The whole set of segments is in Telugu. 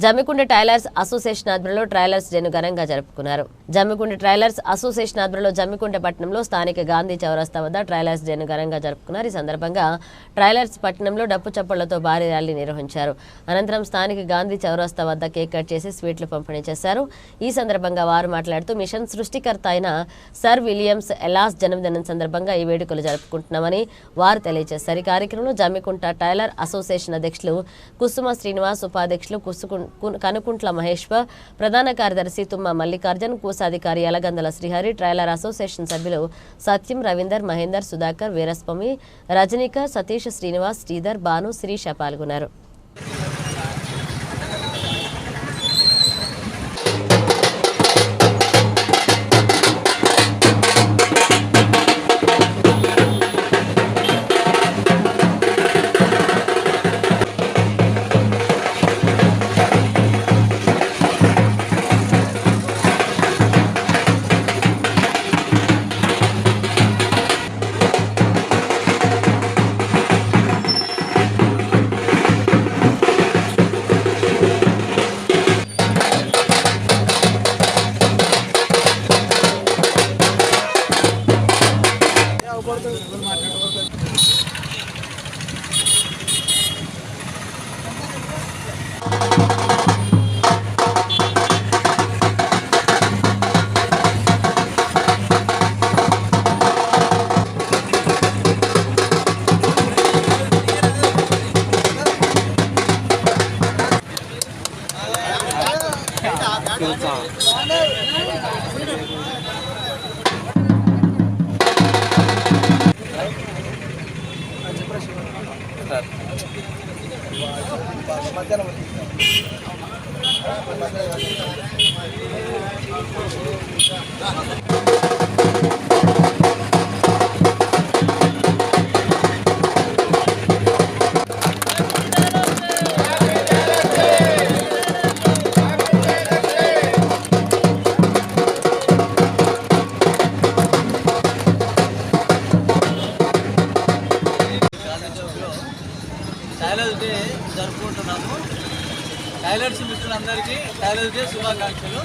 జమ్మికుంట టైలర్స్ అసోసియేషన్ ఆధ్వర్యంలో ట్రైలర్స్ డేను ఘనంగా జరుపుకున్నారు. జమ్మికుంట టైలర్స్ అసోసియేషన్ ఆధ్వర్యంలో జమ్మికుంట పట్టణంలో స్థానిక గాంధీ చౌరస్తా వద్ద ట్రైలర్స్ డేను ఘనంగా జరుపుకున్నారు. ఈ సందర్భంగా ట్రైలర్స్ పట్టణంలో డప్పు చప్పళ్లతో భారీ ర్యాలీ నిర్వహించారు. అనంతరం స్థానిక గాంధీ చౌరస్తా వద్ద కేక్ కట్ చేసి స్వీట్లు పంపిణీ చేశారు. ఈ సందర్భంగా వారు మాట్లాడుతూ మిషన్ సృష్టికర్త అయిన సర్ విలియమ్స్ ఎలాస్ జన్మదినం సందర్భంగా ఈ వేడుకలు జరుపుకుంటున్నామని వారు తెలియజేశారు. ఈ కార్యక్రమంలో జమ్మికుంట టైలర్ అసోసియేషన్ అధ్యక్షులు కుసుమ శ్రీనివాస్, ఉపాధ్యక్షులు కనుకుంట్ల మహేశ్వర్, ప్రధాన కార్యదర్శి తుమ్మ మల్లికార్జున్, కోశాధికారి యలగందల శ్రీహరి, ట్రైలర్ అసోసియేషన్ సభ్యులు సత్యం, రవీందర్, మహేందర్, సుధాకర్, వీరస్వామి, రజనీక, సతీష్, శ్రీనివాస్, శ్రీధర్, భాను, శిరీష పాల్గొన్నారు. టైలర్స్ డే జరుపుకుంటున్నాము. టైలర్స్ మిత్రులందరికీ టైలర్స్ డే శుభాకాంక్షలు.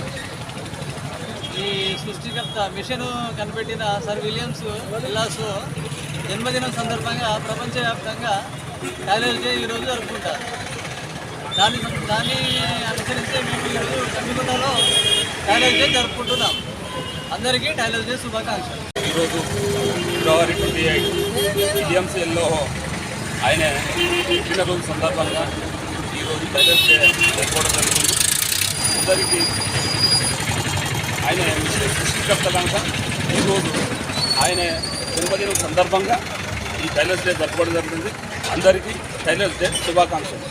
ఈ సృష్టికర్త మిషన్ కనిపెట్టిన సర్ విలియమ్స్ ఎలాస్ జన్మదినం సందర్భంగా ప్రపంచవ్యాప్తంగా టైలర్స్ డే ఈరోజు జరుపుకుంటారు. దాన్ని అనుసరించి మేము ఈరోజు జమ్మికుంటలో టైలర్స్ డే జరుపుకుంటున్నాం. అందరికీ టైలర్స్ డే శుభాకాంక్షలు. ఈరోజు ఫిబ్రవరి 28 విలియమ్స్ ఎల్లో ఆయన పుట్టినరోజు సందర్భంగా ఈరోజు టైలర్స్ డే జరుపుకోవడం జరుగుతుంది. అందరికీ ఆయన మిషన్ సృష్టికర్త కనుక ఈరోజు ఆయన జన్మదినం సందర్భంగా ఈ టైలర్స్ డే జరుపుకోవడం జరుగుతుంది. అందరికీ టైలర్స్ డే శుభాకాంక్షలు.